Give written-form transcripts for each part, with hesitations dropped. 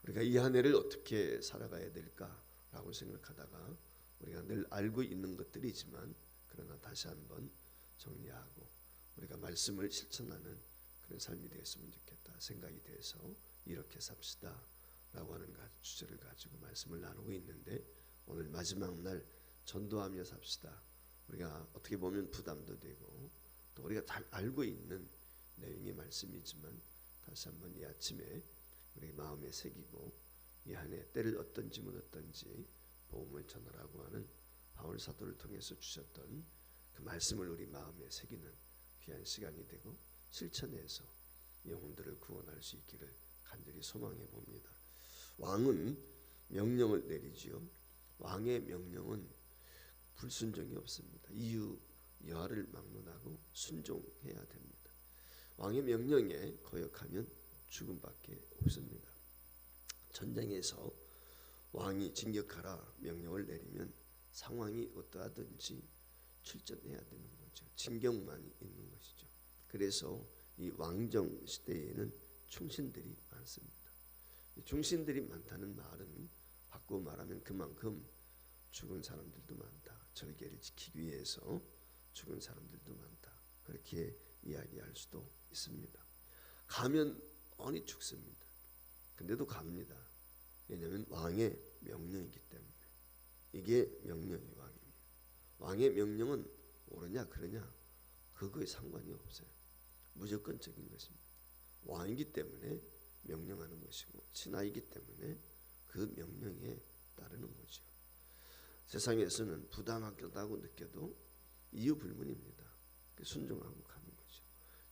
우리가 이 한 해를 어떻게 살아가야 될까라고 생각하다가 우리가 늘 알고 있는 것들이지만 그러나 다시 한번 정리하고 우리가 말씀을 실천하는 그런 삶이 되었으면 좋겠다 생각이 돼서 이렇게 삽시다 라고 하는 주제를 가지고 말씀을 나누고 있는데, 오늘 마지막 날 전도하며 삽시다. 우리가 어떻게 보면 부담도 되고 또 우리가 잘 알고 있는 내용의 말씀이지만 다시 한번 이 아침에 우리 마음에 새기고 이 한 해 때를 어떤지 못 어떤지 복음을 전하라고 하는 바울 사도를 통해서 주셨던 그 말씀을 우리 마음에 새기는 귀한 시간이 되고 실천해서 영혼들을 구원할 수 있기를 간절히 소망해 봅니다. 왕은 명령을 내리지요. 왕의 명령은 불순종이 없습니다. 이유 여하를 막론하고 순종해야 됩니다. 왕의 명령에 거역하면 죽음밖에 없습니다. 전쟁에서 왕이 진격하라 명령을 내리면 상황이 어떠하든지 출전해야 되는 거죠. 진격만이 있는 것이죠. 그래서 이 왕정 시대에는 충신들이 많습니다. 이 충신들이 많다는 말은 바꾸어 말하면 그만큼 죽은 사람들도 많다. 절개를 지키기 위해서 죽은 사람들도 많다. 그렇게 이야기할 수도 있습니다. 가면 뻔히 죽습니다. 근데도 갑니다. 왜냐하면 왕의 명령이기 때문에. 이게 명령이 왕입니다. 왕의 명령은 옳으냐 그러냐 그거에 상관이 없어요. 무조건적인 것입니다. 왕이기 때문에 명령하는 것이고 신하이기 때문에 그 명령에 따르는 거죠. 세상에서는 부당하다고 느껴도 이유 불문입니다. 순종하고 가는 거죠.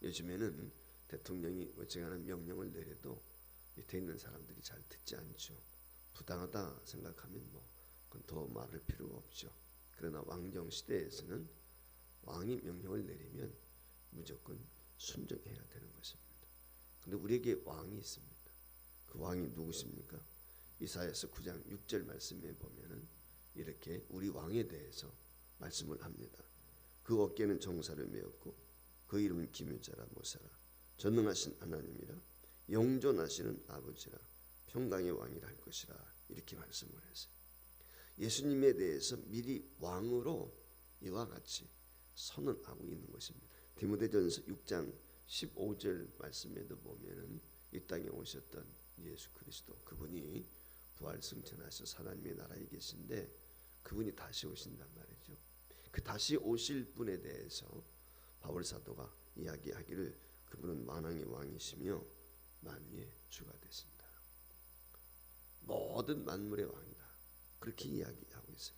요즘에는 대통령이 어쨌거나 명령을 내려도 밑에 있는 사람들이 잘 듣지 않죠. 부당하다 생각하면 그건 더 말할 필요가 없죠. 그러나 왕정 시대에서는 왕이 명령을 내리면 무조건 순종해야 되는 것입니다. 근데 우리에게 왕이 있습니다. 그 왕이 누구십니까? 이사야서 9장 6절 말씀에 보면은 이렇게 우리 왕에 대해서 말씀을 합니다. 그 어깨는 정사를 메었고 그 이름은 기묘자라 모사라 전능하신 하나님이라 영존하시는 아버지라 평강의 왕이라 할 것이라 이렇게 말씀을 했어요. 예수님에 대해서 미리 왕으로 이와 같이 선언하고 있는 것입니다. 디모데전서 6장 15절 말씀에도 보면은 이 땅에 오셨던 예수 그리스도 그분이 부활 승천하셔서 하나님의 나라에 계신데 그분이 다시 오신단 말이죠. 그 다시 오실 분에 대해서 바울 사도가 이야기하기를 그분은 만왕의 왕이시며 만유의 주가 되신다. 모든 만물의 왕이다. 그렇게 이야기하고 있어요.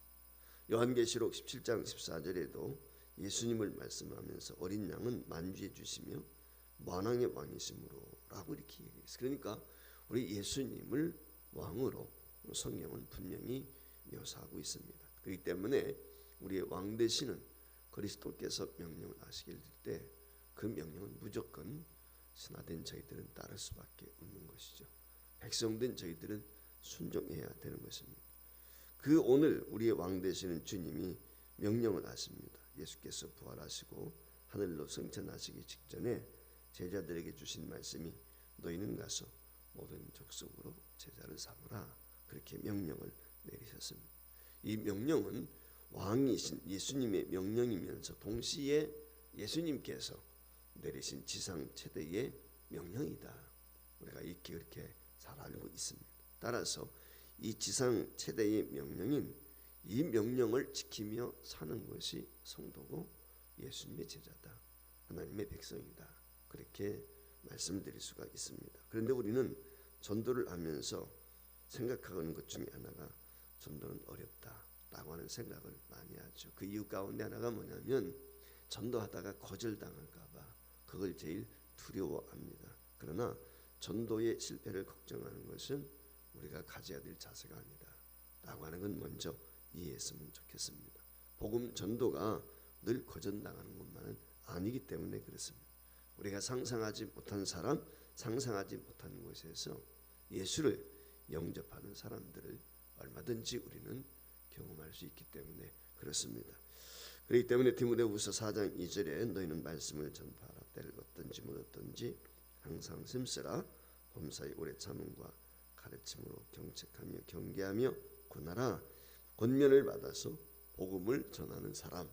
요한계시록 17장 14절에도 예수님을 말씀하면서 어린 양은 만주해 주시며 만왕의 왕이시므로 라고 이렇게 얘기했어요. 그러니까 우리 예수님을 왕으로 성경은 분명히 묘사하고 있습니다. 그렇기 때문에 우리의 왕 되시는 그리스도께서 명령을 하시길 때 그 명령은 무조건 신하된 저희들은 따를 수밖에 없는 것이죠. 백성된 저희들은 순종해야 되는 것입니다. 그 오늘 우리의 왕 되시는 주님이 명령을 하십니다. 예수께서 부활하시고 하늘로 승천하시기 직전에 제자들에게 주신 말씀이 너희는 가서 모든 족속으로 제자를 삼으라 그렇게 명령을 내리셨습니다. 이 명령은 왕이신 예수님의 명령이면서 동시에 예수님께서 내리신 지상 최대의 명령이다. 우리가 이렇게 그렇게 잘 알고 있습니다. 따라서 이 지상 최대의 명령인 이 명령을 지키며 사는 것이 성도고 예수님의 제자다. 하나님의 백성이다. 그렇게 말씀드릴 수가 있습니다. 그런데 우리는 전도를 하면서 생각하는 것 중에 하나가 전도는 어렵다라고 하는 생각을 많이 하죠. 그 이유 가운데 하나가 뭐냐면 전도하다가 거절당할까 봐 그걸 제일 두려워합니다. 그러나 전도의 실패를 걱정하는 것은 우리가 가져야 될 자세가 아니다 라고 하는 건 먼저 이해했으면 좋겠습니다. 복음 전도가 늘 거절당하는 것만은 아니기 때문에 그렇습니다. 우리가 상상하지 못한 사람, 상상하지 못한 곳에서 예수를 영접하는 사람들을 얼마든지 우리는 경험할 수 있기 때문에 그렇습니다. 그렇기 때문에 디모데후서 4장 2절에 너희는 말씀을 전파하라. 때를 어떤지 못 어떤지 항상 힘쓰라. 범사에 오래 참음과 가르침으로 경책하며 경계하며 권하라. 권면을 받아서 복음을 전하는 사람,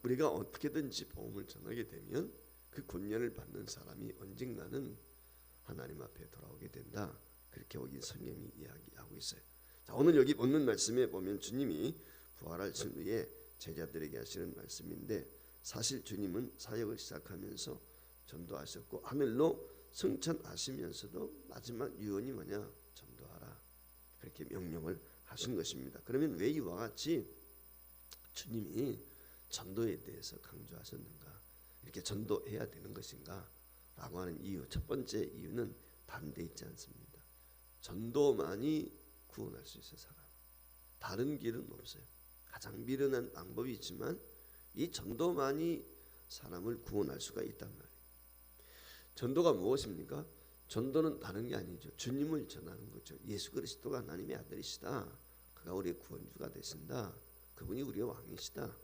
우리가 어떻게든지 복음을 전하게 되면 그 권면을 받는 사람이 언젠가는 하나님 앞에 돌아오게 된다. 그렇게 여기 성경이 이야기하고 있어요. 자, 오늘 여기 본문 말씀에 보면 주님이 부활하신 후에 제자들에게 하시는 말씀인데, 사실 주님은 사역을 시작하면서 전도하셨고 하늘로 승천하시면서도 마지막 유언이 뭐냐? 전도하라. 그렇게 명령을 하신 것입니다. 그러면 왜 이와 같이 주님이 전도에 대해서 강조하셨는가? 이렇게 전도해야 되는 것인가? 라고 하는 이유, 첫 번째 이유는 다른 데 있지 않습니다. 전도만이 구원할 수 있어요. 사람. 다른 길은 없어요. 가장 미련한 방법이 있지만 이 전도만이 사람을 구원할 수가 있단 말이에요. 전도가 무엇입니까? 전도는 다른 게 아니죠. 주님을 전하는 거죠. 예수 그리스도가 하나님의 아들이시다. 그가 우리의 구원주가 되신다. 그분이 우리의 왕이시다.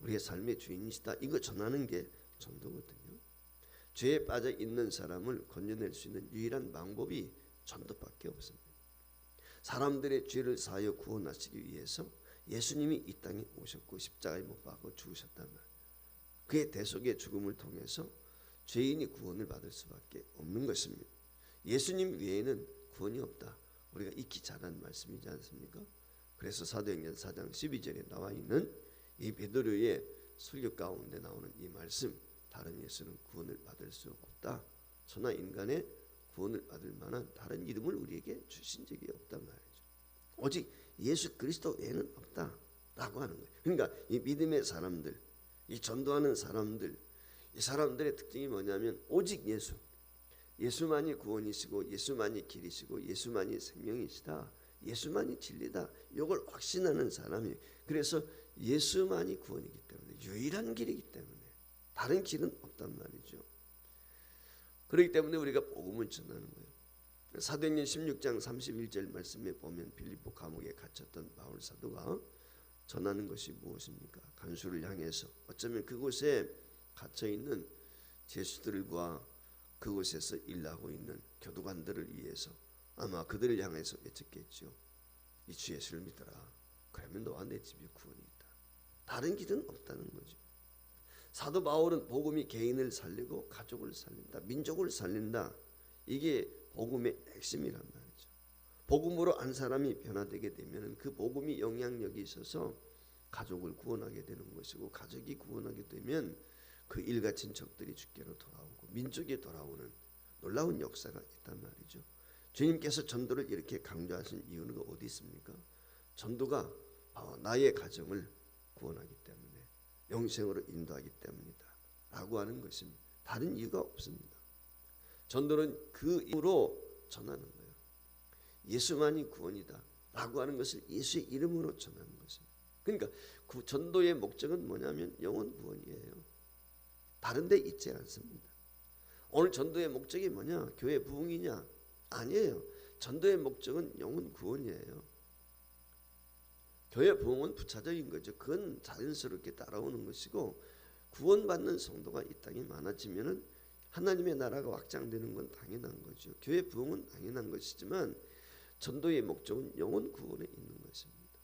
우리의 삶의 주인이시다. 이거 전하는 게 전도거든요. 죄에 빠져 있는 사람을 건져낼 수 있는 유일한 방법이 전도밖에 없습니다. 사람들의 죄를 사하여 구원하시기 위해서 예수님이 이 땅에 오셨고 십자가에 못 박아 죽으셨단 말이에요. 그의 대속의 죽음을 통해서 죄인이 구원을 받을 수밖에 없는 것입니다. 예수님 외에는 구원이 없다. 우리가 익히 잘 아는 말씀이지 않습니까? 그래서 사도행전 4장 12절에 나와 있는 이 베드로의 설교 가운데 나오는 이 말씀, 다른 예수는 구원을 받을 수 없다. 천하 인간의 구원을 받을 만한 다른 이름을 우리에게 주신 적이 없단 말이죠. 오직 예수 그리스도 외에는 없다라고 하는 거예요. 그러니까 이 믿음의 사람들, 이 전도하는 사람들, 이 사람들의 특징이 뭐냐면 오직 예수만이 구원이시고 예수만이 길이시고 예수만이 생명이시다. 예수만이 진리다. 이걸 확신하는 사람이, 그래서 예수만이 구원이기 때문에 유일한 길이기 때문에 다른 길은 없단 말이죠. 그렇기 때문에 우리가 복음을 전하는 거예요. 사도행전 16장 31절 말씀에 보면 빌립보 감옥에 갇혔던 바울 사도가 전하는 것이 무엇입니까? 간수를 향해서 어쩌면 그곳에 갇혀 있는 죄수들과 그곳에서 일하고 있는 교도관들을 위해서 아마 그들을 향해서 외쳤겠죠. 이 주 예수를 믿어라. 그러면 너와 내 집에 구원이 있다. 다른 길은 없다는 거죠. 사도 바울은 복음이 개인을 살리고 가족을 살린다, 민족을 살린다. 이게 복음의 핵심이란 말이죠. 복음으로 한 사람이 변화되게 되면 그 복음이 영향력이 있어서 가족을 구원하게 되는 것이고, 가족이 구원하게 되면 그 일가 친척들이 주께로 돌아오고 민족이 돌아오는 놀라운 역사가 있단 말이죠. 주님께서 전도를 이렇게 강조하신 이유는 어디 있습니까? 전도가 바로 나의 가정을 구원하기 때문에, 영생으로 인도하기 때문이다 라고 하는 것입니다. 다른 이유가 없습니다. 전도는 그 이유로 전하는 거예요. 예수만이 구원이다 라고 하는 것을 예수의 이름으로 전하는 것입니다. 그러니까 그 전도의 목적은 뭐냐면 영혼 구원이에요. 다른 데 있지 않습니다. 오늘 전도의 목적이 뭐냐? 교회 부흥이냐? 아니에요. 전도의 목적은 영혼 구원이에요. 교회 부흥은 부차적인 거죠. 그건 자연스럽게 따라오는 것이고, 구원받는 성도가 이 땅에 많아지면은 하나님의 나라가 확장되는 건 당연한 거죠. 교회 부흥은 당연한 것이지만 전도의 목적은 영혼 구원에 있는 것입니다.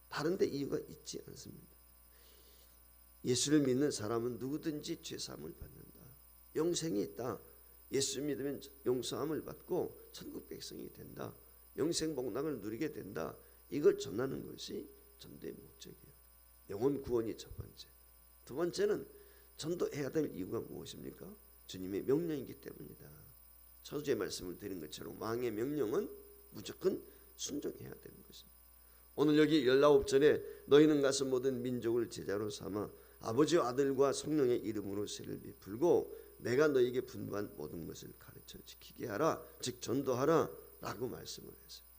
다른 데 이유가 있지 않습니다. 예수를 믿는 사람은 누구든지 죄사함을 받는다. 영생이 있다. 예수 믿으면 용서함을 받고 천국 백성이 된다. 영생 복락을 누리게 된다. 이걸 전하는 것이 전도의 목적이에요. 영혼 구원이 첫 번째. 두 번째는 전도해야 될 이유가 무엇입니까? 주님의 명령이기 때문이다. 저주의 말씀을 드린 것처럼 왕의 명령은 무조건 순종해야 되는 것입니다. 오늘 여기 19절에 너희는 가서 모든 민족을 제자로 삼아 아버지와 아들과 성령의 이름으로 세를 베풀고 내가 너희에게 분부한 모든 것을 가르쳐 지키게 하라. 즉 전도하라 라고 말씀을 했어요.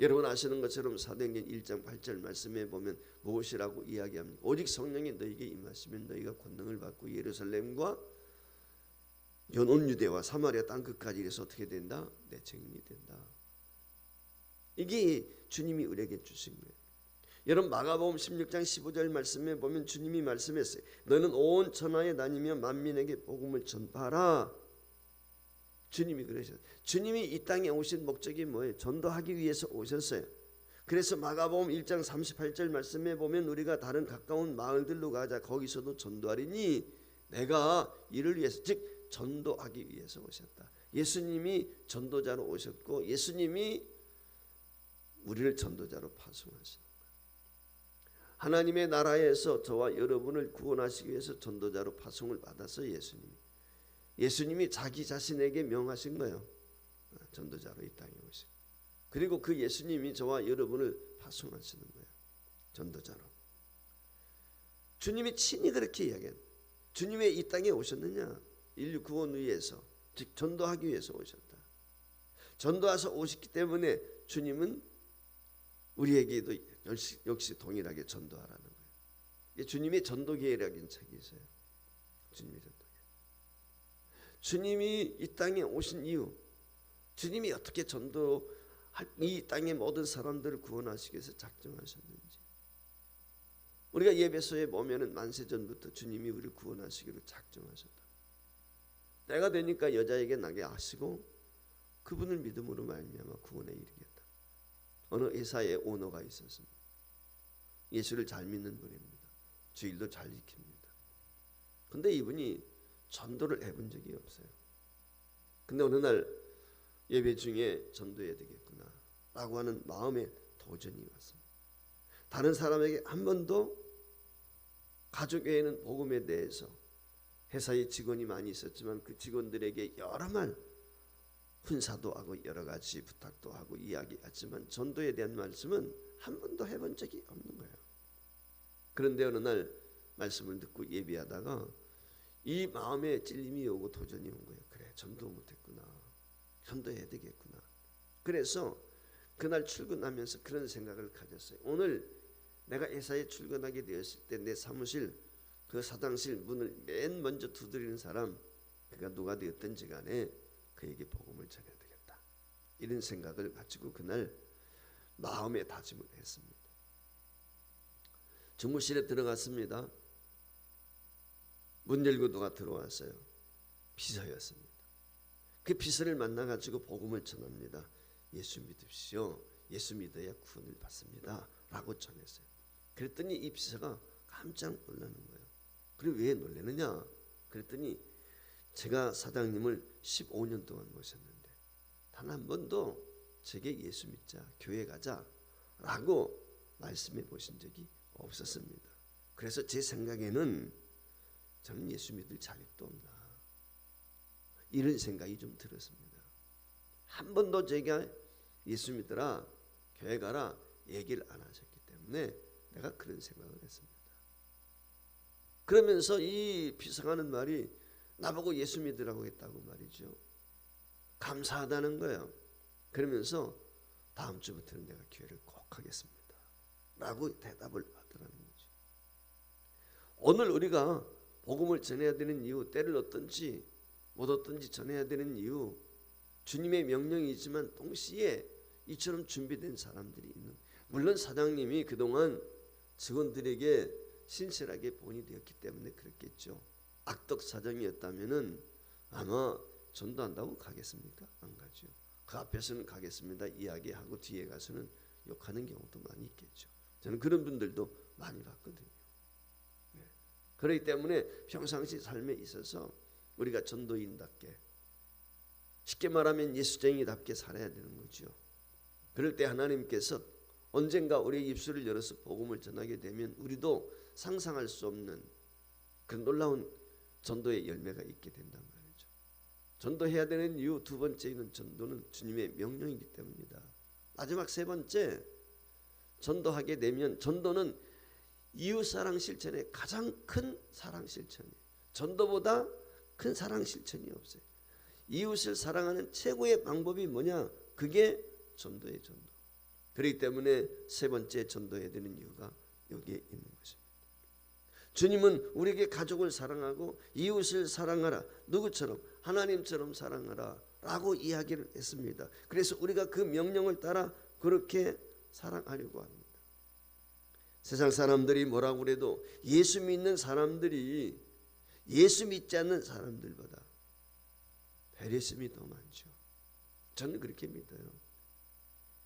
여러분 아시는 것처럼 사도행전 1장 8절 말씀에 보면 무엇이라고 이야기합니까? 오직 성령이 너희에게 임하시면 너희가 권능을 받고 예루살렘과 온 유대와 사마리아 땅끝까지 이래서 어떻게 된다? 내 증인이 된다. 이게 주님이 우리에게 주신 거예요. 여러분 마가복음 16장 15절 말씀에 보면 주님이 말씀했어요. 너는 온 천하에 다니며 만민에게 복음을 전파하라. 주님이 그러셨어요. 주님이 이 땅에 오신 목적이 뭐예요? 전도하기 위해서 오셨어요. 그래서 마가복음 1장 38절 말씀에 보면 우리가 다른 가까운 마을들로 가자 거기서도 전도하리니 내가 이를 위해서, 즉 전도하기 위해서 오셨다. 예수님이 전도자로 오셨고 예수님이 우리를 전도자로 파송하셨다. 하나님의 나라에서 저와 여러분을 구원하시기 위해서 전도자로 파송을 받아서 예수님이 자기 자신에게 명하신 거예요. 전도자로 이 땅에 오신. 그리고 그 예수님이 저와 여러분을 파송하시는 거예요. 전도자로. 주님이 친히 그렇게 이야기해요. 주님 왜 이 땅에 오셨느냐? 인류 구원 위해서, 즉 전도하기 위해서 오셨다. 전도하셔 오셨기 때문에 주님은 우리에게도 역시 동일하게 전도하라는 거예요. 주님의 전도계획이라는 책이 있어요. 주님의 전도계획. 주님이 이 땅에 오신 이유, 주님이 어떻게 이 땅의 모든 사람들을 구원하시기 위해서 작정하셨는지. 우리가 예배소에 보면은 만세 전부터 주님이 우리를 구원하시기로 작정하셨다. 때가 되니까 여자에게 나게 하시고 그분을 믿음으로 말미암아 구원에 이르겠다. 어느 회사에 오너가 있었습니다. 예수를 잘 믿는 분입니다. 주일도 잘 지킵니다. 근데 이분이 전도를 해본 적이 없어요. 근데 어느 날 예배 중에 전도해야 되겠구나 라고 하는 마음에 도전이 왔습니다. 다른 사람에게 한 번도 가족에는 복음에 대해서, 회사에 직원이 많이 있었지만 그 직원들에게 여러 말 훈사도 하고 여러 가지 부탁도 하고 이야기했지만 전도에 대한 말씀은 한 번도 해본 적이 없는 거예요. 그런데 어느 날 말씀을 듣고 예배하다가 이 마음에 찔림이 오고 도전이 온 거예요. 그래, 전도 못했구나, 전도해야 되겠구나. 그래서 그날 출근하면서 그런 생각을 가졌어요. 오늘 내가 회사에 출근하게 되었을 때 내 사무실 그 사장실 문을 맨 먼저 두드리는 사람, 그가 누가 되었든지 간에 그에게 복음을 전해야 되겠다. 이런 생각을 가지고 그날 마음에 다짐을 했습니다. 주무실에 들어갔습니다. 문 열고 누가 들어왔어요. 비서였습니다. 그 비서를 만나가지고 복음을 전합니다. 예수 믿으십시오. 예수 믿어야 구원을 받습니다 라고 전했어요. 그랬더니 이 비서가 깜짝 놀라는 거예요. 그리고 왜 놀라느냐? 그랬더니 제가 사장님을 15년 동안 모셨는데 단 한 번도 제게 예수 믿자, 교회 가자 라고 말씀해 보신 적이 없었습니다. 그래서 제 생각에는 저는 예수 믿을 자격도 없나, 이런 생각이 좀 들었습니다. 한 번도 제가 예수 믿으라, 교회 가라 얘기를 안 하셨기 때문에 내가 그런 생각을 했습니다. 그러면서 이 비서가는 말이 나보고 예수 믿으라고 했다고 말이죠. 감사하다는 거예요. 그러면서 다음 주부터는 내가 교회를 꼭 하겠습니다 라고 대답을 하더라는 거죠. 오늘 우리가 복음을 전해야 되는 이유, 때를 얻든지 못 얻든지 전해야 되는 이유, 주님의 명령이지만 동시에 이처럼 준비된 사람들이 있는. 물론 사장님이 그동안 직원들에게 신실하게 본이 되었기 때문에 그렇겠죠. 악덕 사장이었다면은 아마 전도한다고 가겠습니까? 안 가죠. 그 앞에서는 가겠습니다 이야기하고 뒤에 가서는 욕하는 경우도 많이 있겠죠. 저는 그런 분들도 많이 봤거든요. 네. 그렇기 때문에 평상시 삶에 있어서 우리가 전도인답게, 쉽게 말하면 예수쟁이답게 살아야 되는 거죠. 그럴 때 하나님께서 언젠가 우리의 입술을 열어서 복음을 전하게 되면 우리도 상상할 수 없는 그런 놀라운 전도의 열매가 있게 된단 말이죠. 전도해야 되는 이유 두 번째는 전도는 주님의 명령이기 때문이다. 마지막 세 번째, 전도하게 되면 전도는 이웃사랑 실천의 가장 큰 사랑 실천이에요. 전도보다 큰 사랑 실천이 없어요. 이웃을 사랑하는 최고의 방법이 뭐냐? 그게 전도의 전도. 그렇기 때문에 세 번째 전도해야 되는 이유가 여기에 있는 것입니다. 주님은 우리에게 가족을 사랑하고 이웃을 사랑하라, 누구처럼? 하나님처럼 사랑하라 라고 이야기를 했습니다. 그래서 우리가 그 명령을 따라 그렇게 사랑하려고 합니다. 세상 사람들이 뭐라고 그래도 예수 믿는 사람들이 예수 믿지 않는 사람들보다 배려심이 더 많죠. 저는 그렇게 믿어요.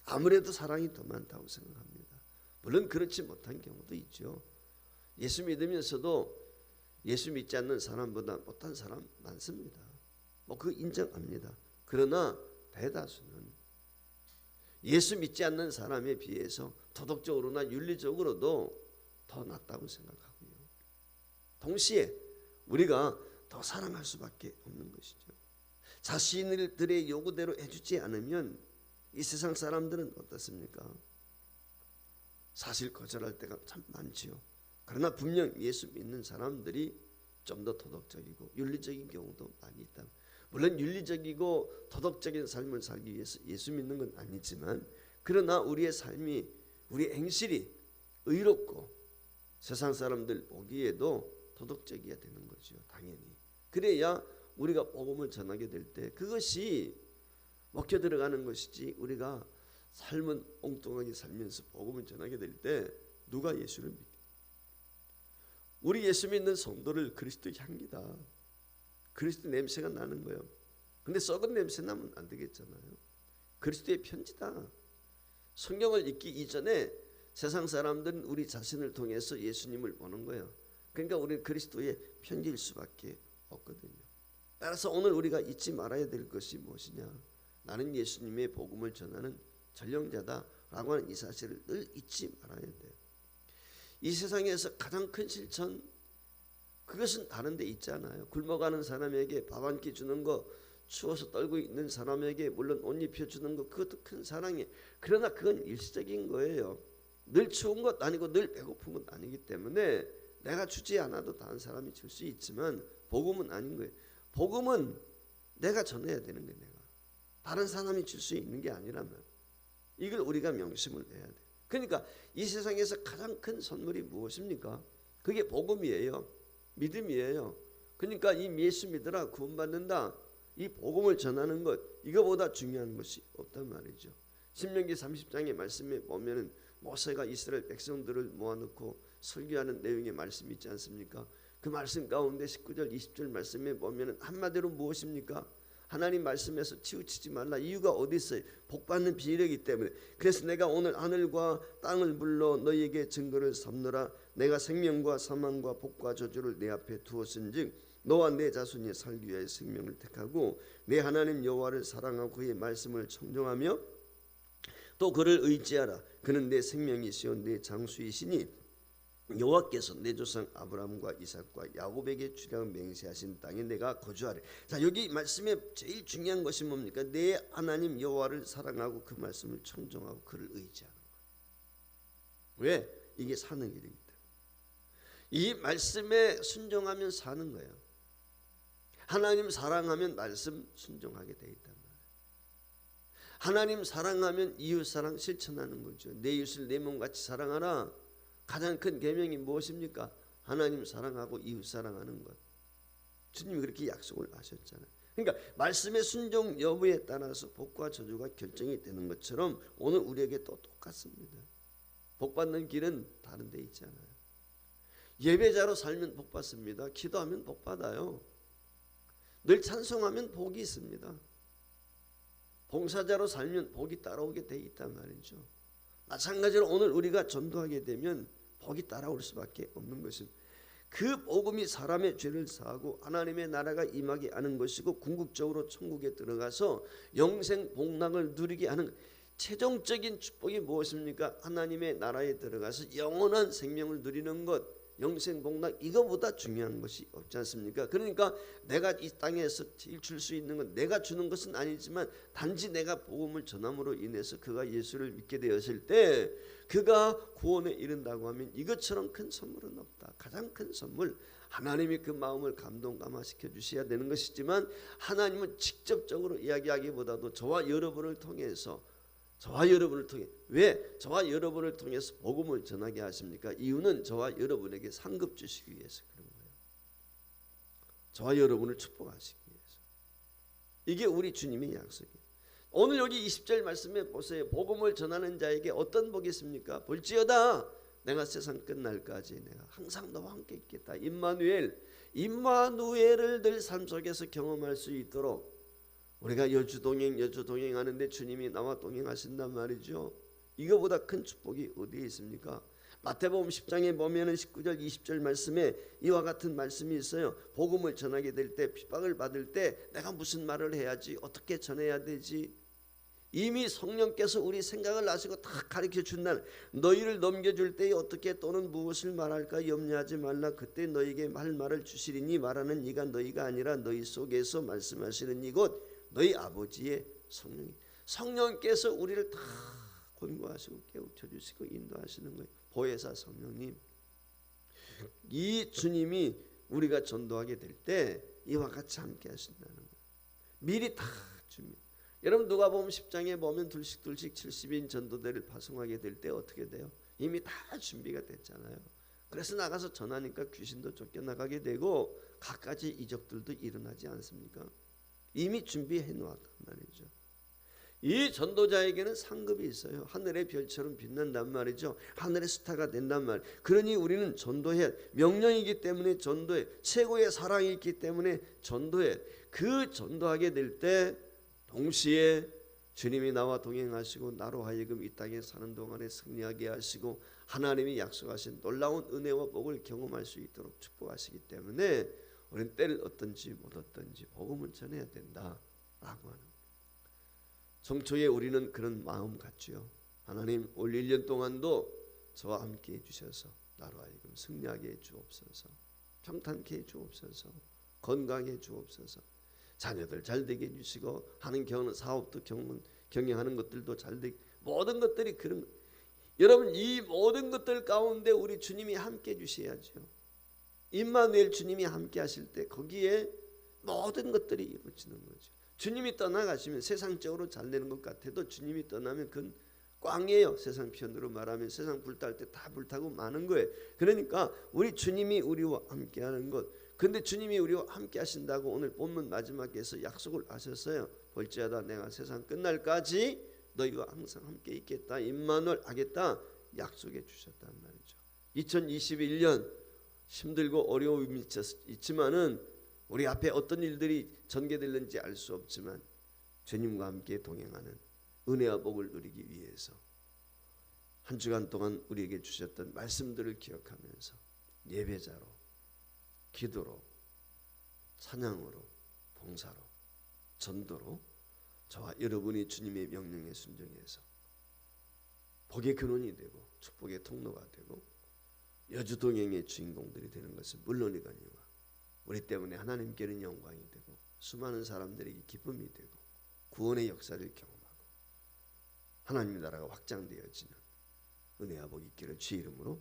아무래도 사랑이 더 많다고 생각합니다. 물론 그렇지 못한 경우도 있죠. 예수 믿으면서도 예수 믿지 않는 사람보다 못한 사람 많습니다. 그 인정합니다. 그러나 대다수는 예수 믿지 않는 사람에 비해서 도덕적으로나 윤리적으로도 더 낫다고 생각하고요. 동시에 우리가 더 사랑할 수밖에 없는 것이죠. 자신들의 요구대로 해주지 않으면 이 세상 사람들은 어떻습니까? 사실 거절할 때가 참 많지요. 그러나 분명 예수 믿는 사람들이 좀 더 도덕적이고 윤리적인 경우도 많이 있다. 물론 윤리적이고 도덕적인 삶을 살기 위해서 예수 믿는 건 아니지만, 그러나 우리의 삶이, 우리 행실이 의롭고 세상 사람들 보기에도 도덕적이어야 되는 거죠. 당연히. 그래야 우리가 복음을 전하게 될 때 그것이 먹혀 들어가는 것이지, 우리가 삶은 엉뚱하게 살면서 복음을 전하게 될 때 누가 예수를 믿게? 우리 예수 믿는 성도를 그리스도 향기다, 그리스도 냄새가 나는 거예요. 근데 썩은 냄새 나면 안 되겠잖아요. 그리스도의 편지다. 성경을 읽기 이전에 세상 사람들은 우리 자신을 통해서 예수님을 보는 거예요. 그러니까 우리는 그리스도의 편지일 수밖에 없거든요. 따라서 오늘 우리가 잊지 말아야 될 것이 무엇이냐? 나는 예수님의 복음을 전하는 전령자다라고 하는 이 사실을 늘 잊지 말아야 돼요. 이 세상에서 가장 큰 실천, 그것은 다른 데 있잖아요. 굶어가는 사람에게 밥 한 끼 주는 거, 추워서 떨고 있는 사람에게 물론 옷 입혀주는 거, 그것도 큰 사랑이에요. 그러나 그건 일시적인 거예요. 늘 추운 것 아니고 늘 배고픈 것 아니기 때문에 내가 주지 않아도 다른 사람이 줄 수 있지만 복음은 아닌 거예요. 복음은 내가 전해야 되는 거예요. 내가 다른 사람이 줄 수 있는 게 아니라면 이걸 우리가 명심을 해야 돼요. 그러니까 이 세상에서 가장 큰 선물이 무엇입니까? 그게 복음이에요. 믿음이에요. 그러니까 이 예수 믿으라 구원받는다, 이 복음을 전하는 것, 이거보다 중요한 것이 없단 말이죠. 신명기 30장의 말씀에 보면은 모세가 이스라엘 백성들을 모아놓고 설교하는 내용의 말씀이 있지 않습니까? 그 말씀 가운데 19절 20절 말씀에 보면은 한마디로 무엇입니까? 하나님 말씀에서 치우치지 말라. 이유가 어디 있어요? 복받는 비밀이기 때문에. 그래서 내가 오늘 하늘과 땅을 불러 너희에게 증거를 삼노라. 내가 생명과 사망과 복과 저주를 내 앞에 두었은즉 너와 내 자손이 살기 위하여 생명을 택하고 내 하나님 여호와를 사랑하고 그의 말씀을 청종하며 또 그를 의지하라. 그는 내 생명이시요 내 장수이시니 여호와께서 내 조상 아브라함과 이삭과 야곱에게 주라고 맹세하신 땅에 내가 거주하리. 자, 여기 말씀에 제일 중요한 것이 뭡니까? 내 하나님 여호와를 사랑하고 그 말씀을 청종하고 그를 의지하는 거예요. 왜? 이게 사는 길이기 때문에. 이 말씀에 순종하면 사는 거예요. 하나님 사랑하면 말씀 순종하게 돼 있단 말이에요. 하나님 사랑하면 이웃사랑 실천하는 거죠. 내 이웃을 내 몸같이 사랑하라. 가장 큰 계명이 무엇입니까? 하나님 사랑하고 이웃 사랑하는 것. 주님이 그렇게 약속을 하셨잖아요. 그러니까 말씀의 순종 여부에 따라서 복과 저주가 결정이 되는 것처럼 오늘 우리에게 또 똑같습니다. 복받는 길은 다른 데 있잖아요. 예배자로 살면 복받습니다. 기도하면 복받아요. 늘 찬송하면 복이 있습니다. 봉사자로 살면 복이 따라오게 돼 있단 말이죠. 마찬가지로 오늘 우리가 전도하게 되면 복이 따라올 수밖에 없는 것입니다. 그 복음이 사람의 죄를 사하고 하나님의 나라가 임하게 하는 것이고 궁극적으로 천국에 들어가서 영생 복락을 누리게 하는 최종적인 축복이 무엇입니까? 하나님의 나라에 들어가서 영원한 생명을 누리는 것, 영생 복락, 이거보다 중요한 것이 없지 않습니까? 그러니까 내가 이 땅에서 제일 줄 수 있는 건 내가 주는 것은 아니지만 단지 내가 복음을 전함으로 인해서 그가 예수를 믿게 되었을 때 그가 구원에 이른다고 하면 이것처럼 큰 선물은 없다. 가장 큰 선물, 하나님이 그 마음을 감동감화시켜 주셔야 되는 것이지만 하나님은 직접적으로 이야기하기보다도 저와 여러분을 통해서 왜 저와 여러분을 통해서 복음을 전하게 하십니까? 이유는 저와 여러분에게 상급 주시기 위해서 그런 거예요. 저와 여러분을 축복하시기 위해서. 이게 우리 주님의 약속이에요. 오늘 여기 20절 말씀에 보세요. 복음을 전하는 자에게 어떤 복이 있습니까? 볼지어다 내가 세상 끝날까지 내가 항상 너와 함께 있겠다. 임마누엘을 늘 삶 속에서 경험할 수 있도록 우리가 여주 동행하는데 주님이 나와 동행하신단 말이죠. 이거보다 큰 축복이 어디에 있습니까? 마태복음 10장에 보면은 19절 20절 말씀에 이와 같은 말씀이 있어요. 복음을 전하게 될 때, 핍박을 받을 때 내가 무슨 말을 해야지, 어떻게 전해야 되지? 이미 성령께서 우리 생각을 아시고 다 가르쳐 준 날, 너희를 넘겨줄 때에 어떻게 또는 무엇을 말할까 염려하지 말라. 그때 너희에게 할 말을 주시리니 말하는 이가 너희가 아니라 너희 속에서 말씀하시는 이곳 너희 아버지의 성령이. 성령께서 우리를 다 권고하시고 깨우쳐 주시고 인도하시는 거예요. 보혜사 성령님. 이 주님이 우리가 전도하게 될 때 이와 같이 함께 하신다는 거예요. 미리 다 준비. 여러분 누가복음 10장에 보면 둘씩 70인 전도대를 파송하게 될 때 어떻게 돼요? 이미 다 준비가 됐잖아요. 그래서 나가서 전하니까 귀신도 쫓겨나가게 되고 갖가지 이적들도 일어나지 않습니까? 이미 준비해 놓았단 말이죠. 이 전도자에게는 상급이 있어요. 하늘의 별처럼 빛난단 말이죠. 하늘의 스타가 된단 말. 그러니 우리는 전도해. 명령이기 때문에 전도해. 최고의 사랑이 있기 때문에 전도해. 그 전도하게 될 때 동시에 주님이 나와 동행하시고 나로 하여금 이 땅에 사는 동안에 승리하게 하시고 하나님이 약속하신 놀라운 은혜와 복을 경험할 수 있도록 축복하시기 때문에 우리는 때를 얻든지 못 얻든지 복음을 전해야 된다라고 하는. 성초에 우리는 그런 마음 갖지요. 하나님 올 1년 동안도 저와 함께 해주셔서 나로 하여금 승리하게 해주옵소서. 평탄케 해주옵소서. 건강해 해주옵소서. 자녀들 잘되게 해주시고 하는 사업도 경영하는 것들도 잘되게, 모든 것들이 그런. 여러분 이 모든 것들 가운데 우리 주님이 함께 해주셔야죠. 임마누엘 주님이 함께 하실 때 거기에 모든 것들이 이루어지는 거죠. 주님이 떠나가시면 세상적으로 잘 되는 것 같아도 주님이 떠나면 그건 꽝이에요. 세상 편으로 말하면 세상 불탈 때 다 불타고 마는 거예요. 그러니까 우리 주님이 우리와 함께 하는 것. 근데 주님이 우리와 함께 하신다고 오늘 본문 마지막에서 약속을 하셨어요. 볼지어다 내가 세상 끝날까지 너희와 항상 함께 있겠다. 임마누엘 하겠다 약속해 주셨단 말이죠. 2021년 힘들고 어려움이 있지만은 우리 앞에 어떤 일들이 전개될는지 알 수 없지만 주님과 함께 동행하는 은혜와 복을 누리기 위해서 한 주간 동안 우리에게 주셨던 말씀들을 기억하면서 예배자로, 기도로, 찬양으로, 봉사로, 전도로 저와 여러분이 주님의 명령에 순종해서 복의 근원이 되고 축복의 통로가 되고 여주동행의 주인공들이 되는 것은 물론이거니와 우리 때문에 하나님께는 영광이 되고 수많은 사람들에게 기쁨이 되고 구원의 역사를 경험하고 하나님의 나라가 확장되어지는 은혜와 복이 있기를 주의 이름으로